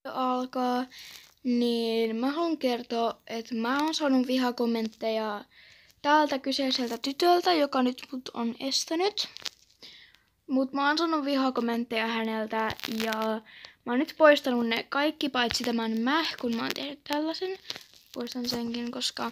alkaa, niin mä haluan kertoa, että mä oon saanut vihakommentteja tältä kyseiseltä tytöltä, joka nyt mut on estänyt. Mut mä oon saanut vihakommentteja häneltä ja mä oon nyt poistanut ne kaikki paitsi tämän kun mä oon tehnyt tällaisen. Poistan senkin, koska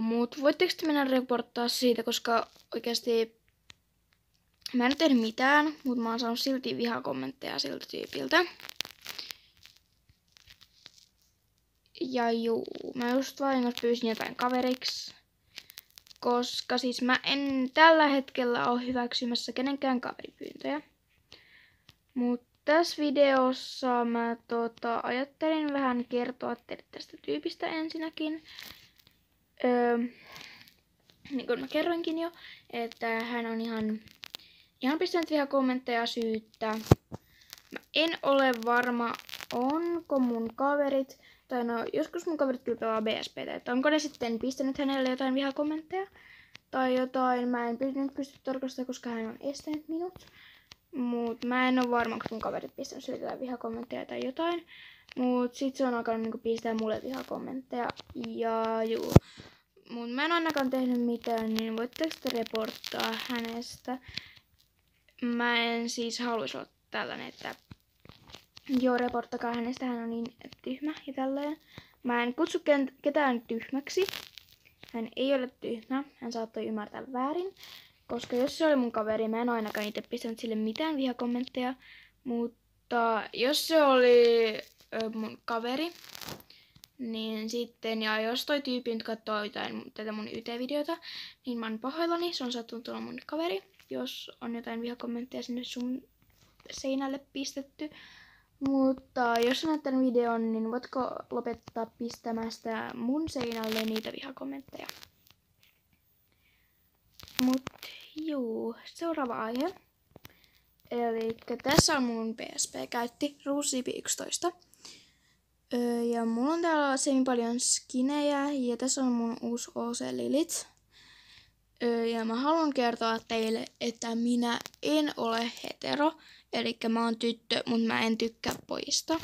mut voitteko te mennä reporttaa siitä, koska oikeasti mä en ole tehnyt mitään, mutta mä oon saanut silti vihakommentteja siltä tyypiltä. Ja mä just vahingossa pyysin jotain kaveriksi, koska siis mä en tällä hetkellä ole hyväksymässä kenenkään kaveripyyntöjä. Mutta tässä videossa mä ajattelin vähän kertoa teille tästä tyypistä ensinnäkin. Niin kuin mä kerroinkin jo, että hän on ihan pistänyt vihakommentteja syyttä. Mä en ole varma, onko mun kaverit, tai no joskus mun kaverit kyllä pelaa BSPtä, että onko ne sitten pistänyt hänelle jotain vihakommentteja tai jotain. Mä en pysty tarkastamaan, koska hän on estänyt minut. Mut mä en ole varma, onko mun kaverit pistänyt sille jotain vihakommentteja tai jotain. Mut sit se on alkanut niinku pistää mulle vihakommentteja. Ja mut mä en ainakaan tehnyt mitään, niin voitteko te reporttaa hänestä? Mä en siis haluaisi olla tällainen, että reporttakaa hänestä, hän on niin tyhmä ja tälleen. Mä en kutsu ketään tyhmäksi. Hän ei ole tyhmä, hän saattoi ymmärtää väärin. Koska jos se oli mun kaveri, mä en ainakaan itse pistänyt sille mitään vihakommentteja. Mutta jos se oli mun kaveri, niin sitten, ja jos toi tyyppi nyt katsoo tätä mun YT-videota, niin mä oon pahoillani, se on sattunut olla mun kaveri. Jos on jotain vihakommentteja sinne sun seinälle pistetty. Mutta jos näet tämän videon, niin voitko lopettaa pistämästä mun seinälle niitä vihakommentteja? Seuraava aihe. Eli tässä on mun PSP-käytti, Ruusiipi 11. Ja mulla on täällä semi paljon skinejä ja tässä on mun uusi OC Lilith. Ja mä haluan kertoa teille, että minä en ole hetero. Eli mä oon tyttö, mutta mä en tykkää pojista.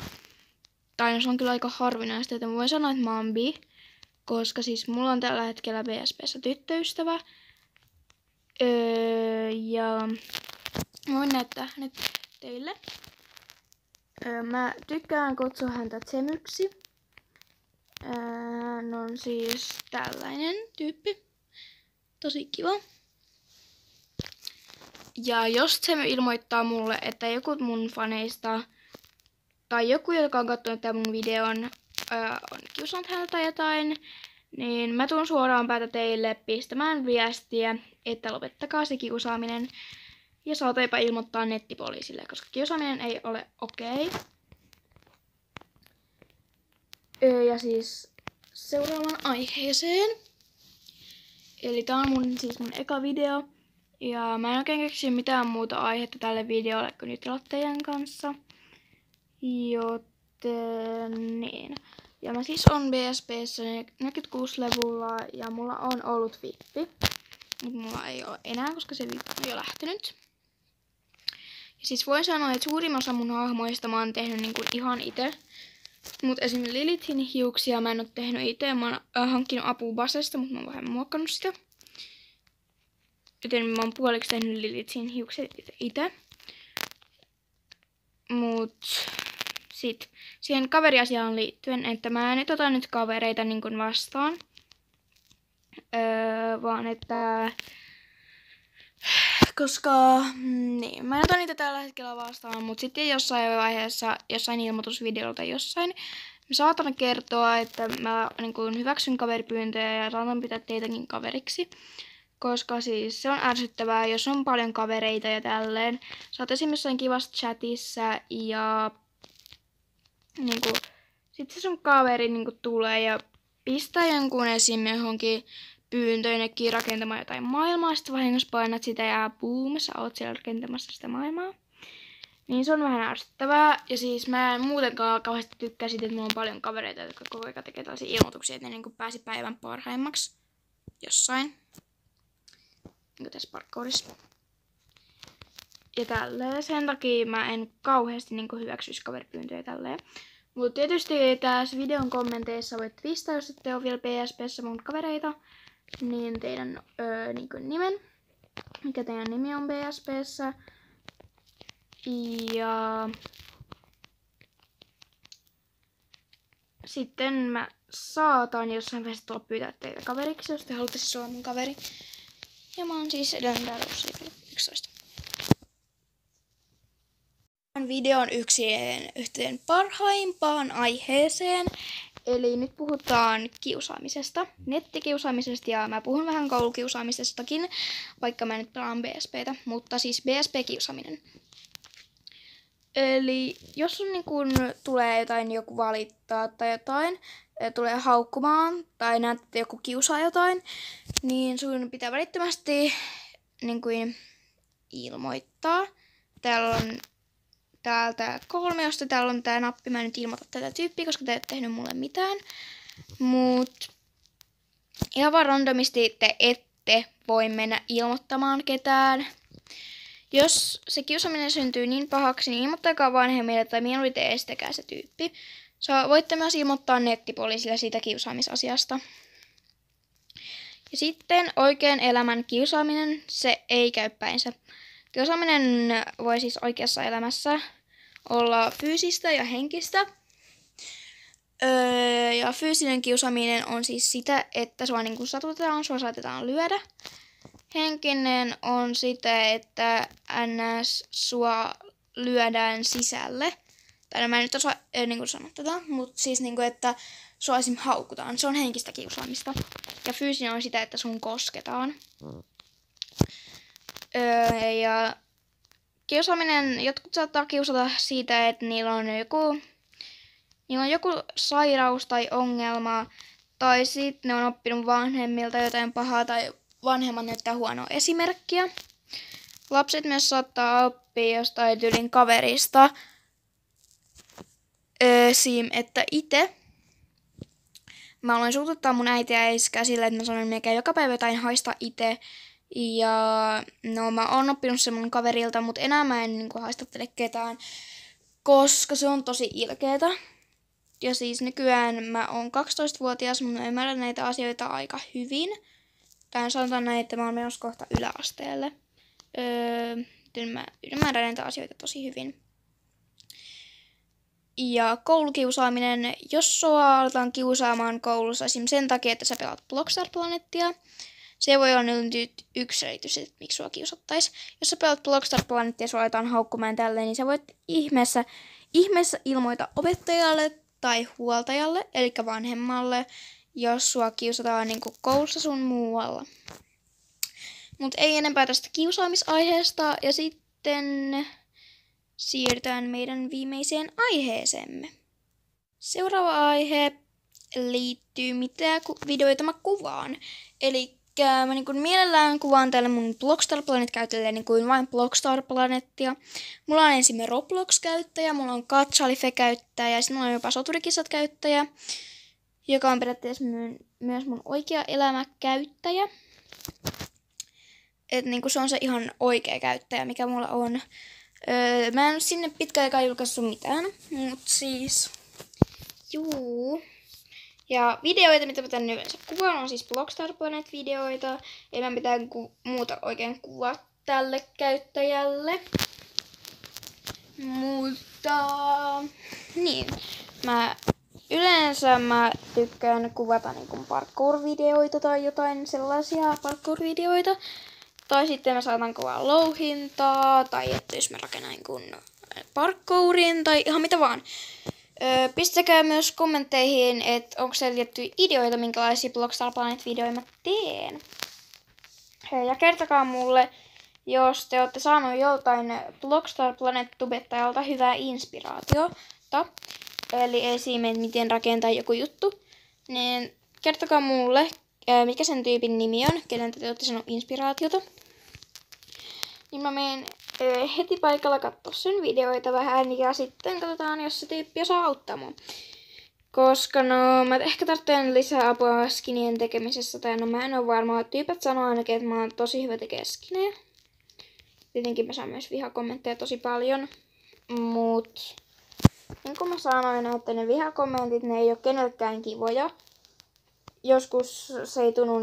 Tai se on kyllä aika harvinaista, että mä voin sanoa, että mä oon bi. Koska siis mulla on tällä hetkellä BSP:ssä tyttöystävä. Ja mä voin näyttää hänet teille. Mä tykkään kutsua häntä Zemyksi. Hän on siis tällainen tyyppi. Tosi kiva. Ja jos Zemy ilmoittaa mulle, että joku mun faneista tai joku, joka on katsonut tämän mun videon, on kiusannut häntä tai jotain, niin mä tuun suoraan päätä teille pistämään viestiä, että lopettakaa se kiusaaminen. Ja saataipa ilmoittaa nettipoliisille, koska kiusaaminen ei ole okei. Ja siis seuraavaan aiheeseen. Eli tää on mun eka video. Ja mä en oikein keksi mitään muuta aihetta tälle videolle kuin nyt olla teidän kanssa. Joten niin. Ja mä siis on BSP:ssä 46 levulla ja mulla on ollut vippi. Mutta mulla ei ole enää, koska se vippi on jo lähtenyt. Ja siis voin sanoa, että suurin osa mun hahmoista mä oon tehnyt niinku ihan itse. Mut esimerkiksi Lilithin hiuksia mä en oo tehnyt itse. Mä oon hankkinut apua Basesta, mutta mä oon vähän muokannut sitä. Joten mä oon puoliksi tehnyt Lilithin hiukset itse. Mut sit siihen kaveriasiaan liittyen, että mä en nyt ota nyt kavereita niin kuin vastaan. Vaan että koska niin, mä en ota niitä tällä hetkellä vastaan, mutta sitten jossain vaiheessa, jossain ilmoitusvideolla tai jossain, mä saatan kertoa, että mä niin kun hyväksyn kaveripyyntöjä ja saatan pitää teitäkin kaveriksi. Koska siis se on ärsyttävää, jos on paljon kavereita ja tälleen. Sä oot esimerkiksi jossain kivassa chatissa ja niinku, sit se sun kaveri niinku tulee ja pistää jonkun esim. Johonkin pyyntöinenkin rakentamaan jotain maailmaa, sitten vahingossa painat sitä ja boom, sä oot siellä rakentamassa sitä maailmaa. Niin se on vähän ärsyttävää. Ja siis mä en muutenkaan kauheasti tykkää siitä, että mulla on paljon kavereita, jotka koko ajan tekee tällaisia ilmoituksia, että ne niinku pääsi päivän parhaimmaksi jossain. Niin kuin tässä parkourissa. ja tälleen. Sen takia mä en kauheasti niinku hyväksyisi kaveripyyntöjä tälleen. Mutta tietysti tässä videon kommenteissa voit pistää, jos ette ole vielä PSP:ssä mun kavereita, niin teidän niinku nimen, mikä teidän nimi on PSP:ssä. Ja sitten mä saatan jossain vaiheessa tulla pyytää teitä kaveriksi, jos te haluatte siis olla mun kaveri. Ja mä oon siis edelleen täällä 11. Videon yhteen parhaimpaan aiheeseen. Eli nyt puhutaan kiusaamisesta, nettikiusaamisesta ja mä puhun vähän koulukiusaamisestakin, vaikka mä nyt pelaan BSPtä, mutta siis BSP-kiusaaminen. Eli jos sun niin kun tulee joku valittaa tai jotain, tulee haukkumaan tai näet, että joku kiusaa jotain, niin sun pitää välittömästi niin kuin ilmoittaa. Täällä on täältä 3, josta täällä on tää nappi. Mä en nyt ilmoita tätä tyyppiä, koska te ette tehnyt mulle mitään. Mut ihan vaan randomisti te ette voi mennä ilmoittamaan ketään. Jos se kiusaaminen syntyy niin pahaksi, niin ilmoittakaa vanhemmille tai mieluiten estäkää se tyyppi. Voitte myös ilmoittaa nettipoliisille siitä kiusaamisasiasta. Ja sitten oikean elämän kiusaaminen, se ei käy päinsä. Kiusaaminen voi siis oikeassa elämässä olla fyysistä ja henkistä. Ja fyysinen kiusaaminen on siis sitä, että sua niin kuin satutetaan, sua saatetaan lyödä. Henkinen on sitä, että ns. Sua lyödään sisälle. Tai no, mä en nyt osaa niin kuin sanoa tätä, mutta siis niin kuin, että sua esim. Haukutaan. Se on henkistä kiusaamista. Ja fyysinen on sitä, että sun kosketaan. Ja kiusaaminen, jotkut saattaa kiusata siitä, että niillä on joku sairaus tai ongelma. Tai sitten ne on oppinut vanhemmilta jotain pahaa tai vanhemmat näyttää huonoa esimerkkiä. Lapset myös saattaa oppia jostain tyylin kaverista. Että itse mä aloin suututtaa mun äitiä ja iskää sillä, että mä sanon melkein joka päivä jotain haista itse. Ja no mä oon oppinut sen mun kaverilta, mutta enää mä en niinku haistattele ketään, koska se on tosi ilkeetä. Ja siis nykyään mä oon 12-vuotias, mutta mä ymmärrän näitä asioita aika hyvin. Tai sanotaan näin, että mä oon menossa kohta yläasteelle. Mä ymmärrän näitä asioita tosi hyvin. Ja koulukiusaaminen, jos sua aletaan kiusaamaan koulussa esim. Sen takia, että sä pelaat Blockstar Planettia, se voi olla nyt yksi selitys, että miksi sua kiusattaisi. Jos sä pelaat Blockstar Planettia ja sua aletaan haukkumaan tälleen, niin sä voit ihmeessä ilmoita opettajalle tai huoltajalle, eli vanhemmalle, jos sua kiusataan niin kuin koulussa sun muualla. Mutta ei enempää tästä kiusaamisaiheesta, ja sitten siirrytään meidän viimeiseen aiheeseemme. Seuraava aihe liittyy mitä videoita mä kuvaan. Eli mä niin mielellään kuvaan tälle mun Blockstar Planet-käyttäjälle niin kuin vain Blockstar Planettia. Mulla on ensin Roblox-käyttäjä, mulla on Katchalife-käyttäjä ja sitten mulla on jopa Soturikissat-käyttäjä, joka on periaatteessa myös mun oikea elämä-käyttäjä. Et niin se on se ihan oikea käyttäjä, mikä mulla on. Mä en sinne pitkään aikaa julkaissut mitään, mutta siis juu. Ja videoita, mitä mä tänne yleensä kuvaan, on siis Blockstar Planet-videoita. Ei mä mitään muuta oikein kuvaa tälle käyttäjälle. Mutta niin, yleensä mä tykkään kuvata niin kuin parkour-videoita tai jotain sellaisia parkour-videoita. Tai sitten mä saatan kuvaa louhintaa, tai että jos mä rakennan niin kuin parkourin, tai ihan mitä vaan. Pistäkää myös kommentteihin, että onko siellä tiettyjä ideoita, minkälaisia Blockstar Planet-videoita mä teen. Ja kertokaa mulle, jos te olette saanut joltain Blockstar Planet-tubettajalta hyvää inspiraatiota. Eli esimerkiksi miten rakentaa joku juttu. Niin kertokaa mulle, mikä sen tyypin nimi on, kenen te olette saanut inspiraatiota. Niin mä menen heti paikalla katsoa sen videoita vähän ja sitten katsotaan, jos se tyyppi osaa auttaa mua. Koska no mä ehkä tarvitsen lisää apua skinien tekemisessä tai no mä en ole varma. Tyypät sanoo ainakin, että mä oon tosi hyvä tekemään skinejä. Tietenkin mä saan myös vihakommentteja tosi paljon, mut niin kuin mä sanoin, että ne vihakommentit, ne ei ole kenellekään kivoja. Joskus se ei tunnu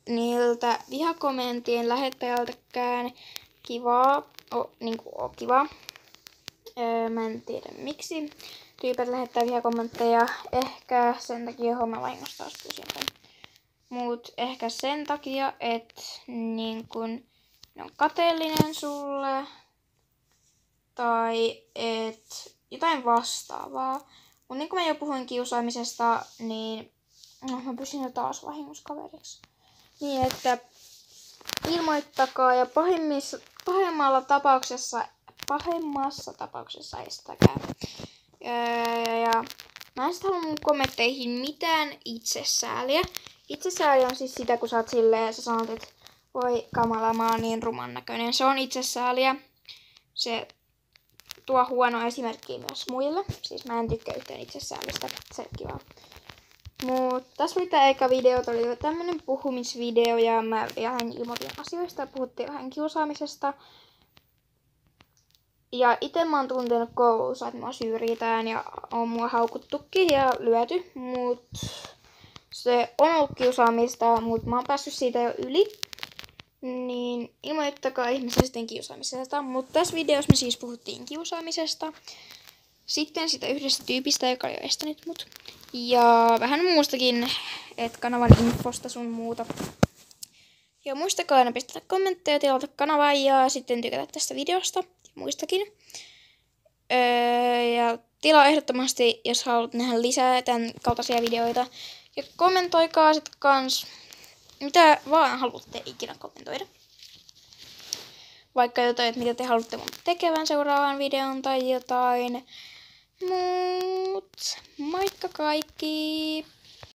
niiltä vihakommenttien lähettäjältäkään kivaa. Kivaa. Mä en tiedä miksi tyypit lähettää vihakommentteja. Ehkä sen takia homma vahingossa taas pusin. Mut ehkä sen takia, että niin kun ne on kateellinen sulle. Tai et jotain vastaavaa. Mut niin kuin mä jo puhuin kiusaamisesta, niin mä pysyn jo taas vahingoskaveriksi. Niin että ilmoittakaa ja pahimmassa tapauksessa estäkää. Ja mä en sit halua mun kommentteihin mitään itsesääliä. Itsesääli on siis sitä, kun sä oot silleen ja sä sanot, että voi kamala, mä oon niin ruman näköinen. Se on itsesääliä. Se tuo huono esimerkkiä myös muille. Siis mä en tykkää yhtään itsesäälistä. Tsekki vaan. Mut tässä oli tää eka video, oli tämmönen puhumisvideo ja mä vähän ilmoitin asioista ja puhuttiin vähän kiusaamisesta. Ja ite mä oon tuntenut koulussa, että mua syrjitään ja on mua haukuttukin ja lyöty, mut se on ollut kiusaamista, mut mä oon päässyt siitä jo yli. Niin ilmoittakaa ihmisiä sitten kiusaamisesta, mutta tässä videossa me siis puhuttiin kiusaamisesta. Sitten sitä yhdestä tyypistä, joka oli estänyt mut. Ja vähän muustakin, että kanavan infosta sun muuta. Ja muistakaa aina pistää kommentteja, tilata kanavaa ja sitten tykätä tästä videosta ja muistakin. Ja tilaa ehdottomasti, jos haluat nähdä lisää tämän kaltaisia videoita. Ja kommentoikaa sitten kans, mitä vaan haluatte ikinä kommentoida. Vaikka jotain, että mitä te haluatte mun tekevän seuraavan videon tai jotain. Mut moikka kaikki!